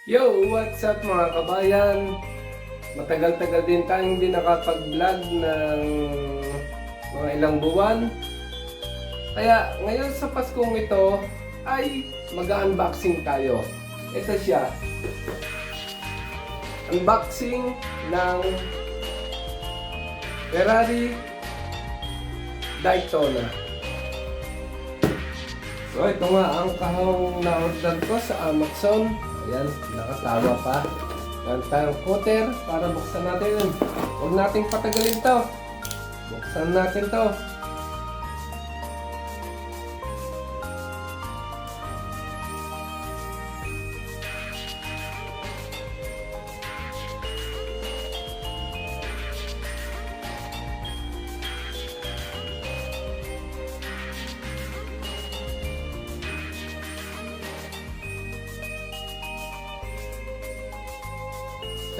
Yo! What's up mga kabayan? Matagal-tagal din tayong hindi nakapag-vlog ng mga ilang buwan. Kaya ngayon sa Paskong ito ay mag-unboxing tayo. Ito siya. Unboxing ng Ferrari Daytona. So ito nga ang kahong na-order ko sa Amazon. Ayan, nakatawa pa. Yan tayong cutter para buksan natin. Huwag nating patagalin to. Buksan natin to.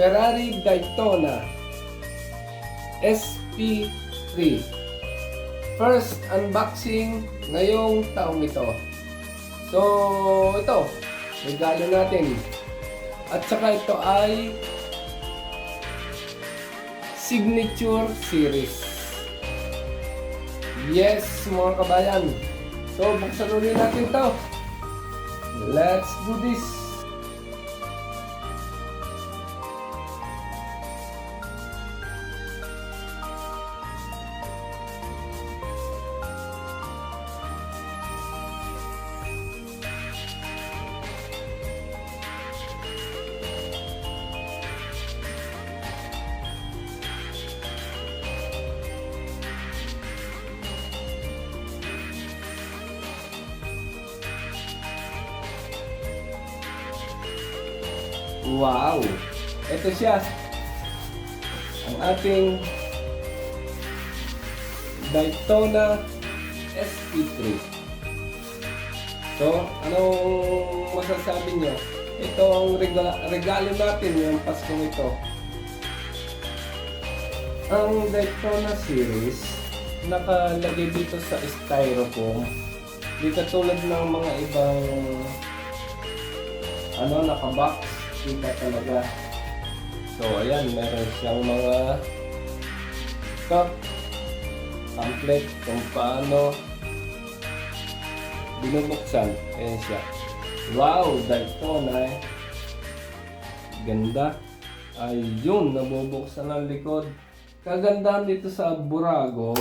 Ferrari Daytona SP3. First unboxing ngayong taong ito. So, ito, regalo natin. At saka ito ay Signature Series. Yes, mga kabayan. So, buksan ulit natin to. Let's do this. Wow! Ito siya. Ang ating Daytona SP3. So, anong masasabi niyo? Ito ang regalo natin yung Paskong ito. Ang Daytona series nakalagay dito sa styrofoam. Di katulad ng mga ibang naka-box. Kita talaga. So, ayan, meron siyang mga pamphlet kung paano binubuksan. Ayan siya. Wow! Daytona eh. Ganda. Ayun, nabubuksan ang likod. Kagandahan dito sa Burago,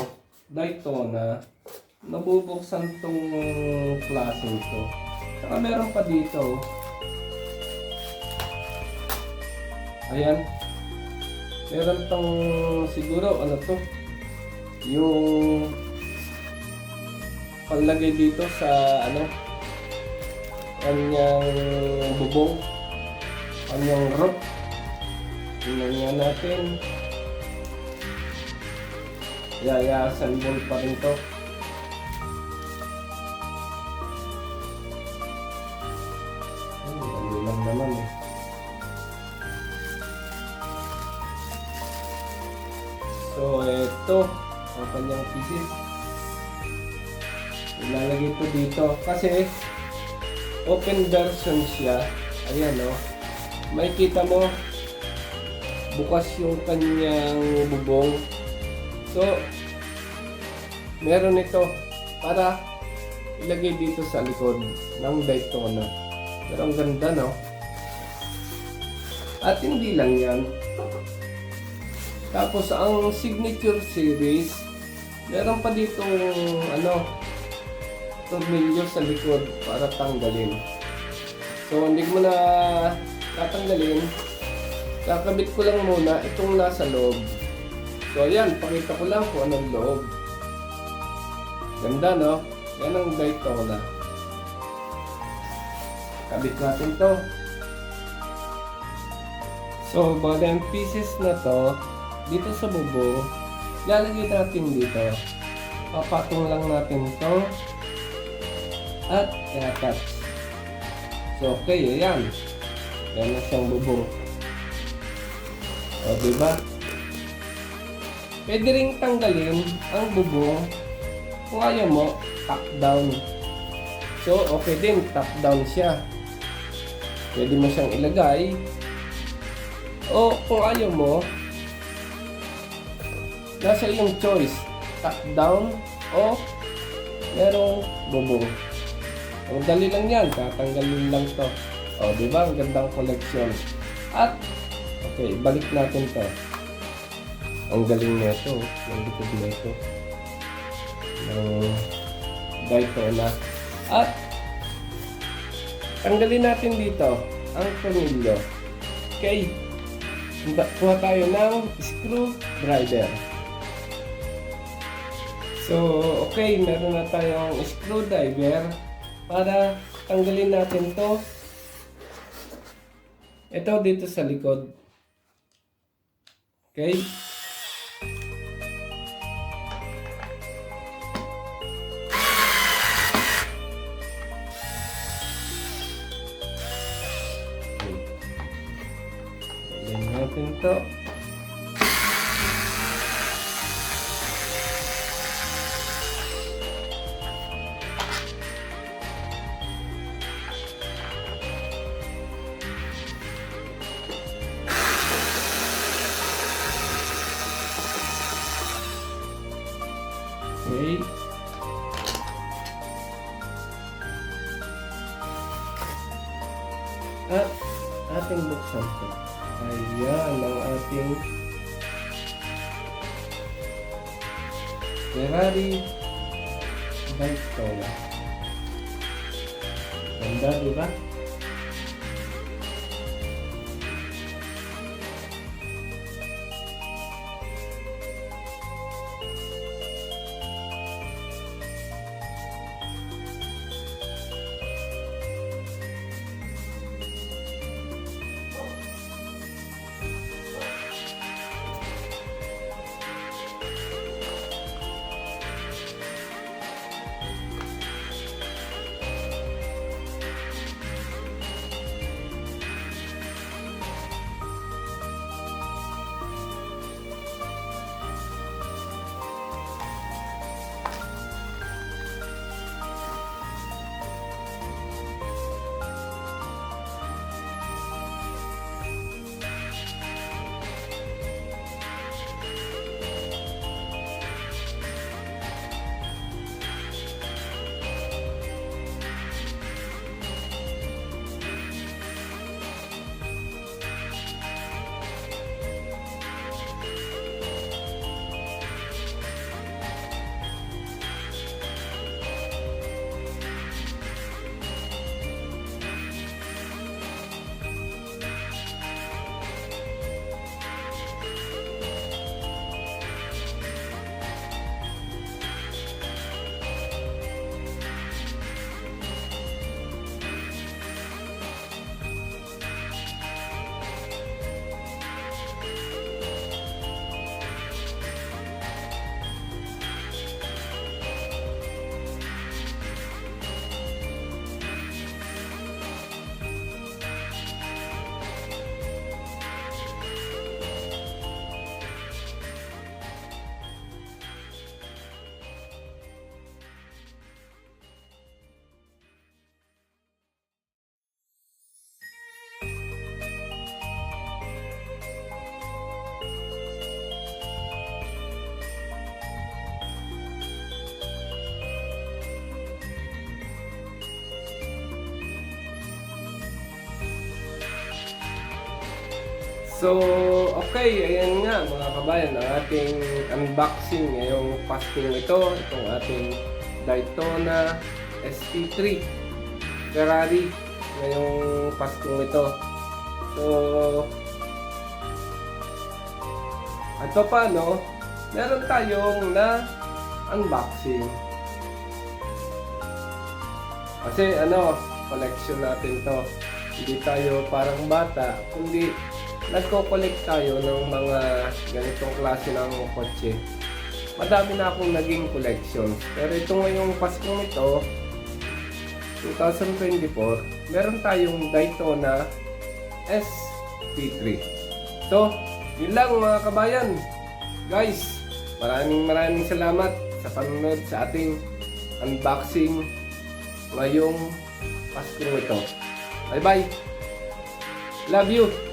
Daytona, nabubuksan tong klaseng to. Saka meron pa dito. Ayan. Meron tong siguro yung panlagay dito sa kanyang bubong, kanyang roof. Tingnan natin. Assemble pa rin to. Ano lang naman eh. So, ito ang kanyang pieces. Ilalagay ito dito kasi open version siya. Ayan o. Makikita mo bukas yung kanyang bubong. So, meron ito para ilagay dito sa likod ng Daytona. Pero ang ganda, no? At hindi lang yan. Tapos ang Signature Series, meron pa dito tornilyo sa likod para tanggalin. So hindi ko na tatanggalin. Kakabit ko lang muna itong nasa loob. So ayan, pakita ko lang kung anong loob. Ganda, no? Yan ang Daytona. Kabit natin to. So bali ang pieces na to dito sa bubong, lalagay natin dito. Papatong lang natin ito at i-attach. So, okay, ayan. Yan na siyang bubong. O, diba? Pwede ring tanggalin ang bubong. Kung ayaw mo, top down. So, okay din, top down siya. pwede mo siyang ilagay. O kung ayaw mo, nasa iyong choice, top down o merong bubong. Ang dali lang yan, tatanggalin lang to. O, di ba? Ang gandang collection. At, okay, balik natin to. Ang galing nito, ang likod nito. Ng Daytona. At, tanggalin natin dito ang tornilyo. Okay. Kuha tayo ng screwdriver. So, okay, meron na tayong screwdriver para tanggalin natin to. Ito dito sa likod. Okay? Tanggalin natin to. Okay. At ating buksan ito. Ayan ang ating Ferrari Daytona. Ganda, di ba? So, okay, ayan nga mga kabayan, ang ating unboxing ngayong Paskong ito, itong ating Daytona SP3 Ferrari ngayong Paskong ito. So, at paano, meron tayong na unboxing. Kasi collection natin to. Hindi tayo parang bata, kundi nagko-collect tayo ng mga ganitong klase ng kotse. Madami na akong naging collection. Pero ito ngayong Paskong ito, 2024, meron tayong Daytona SP3. So, yun lang mga kabayan. Guys, maraming salamat sa panonood sa ating unboxing ngayong Paskong ito. Bye-bye! Love you!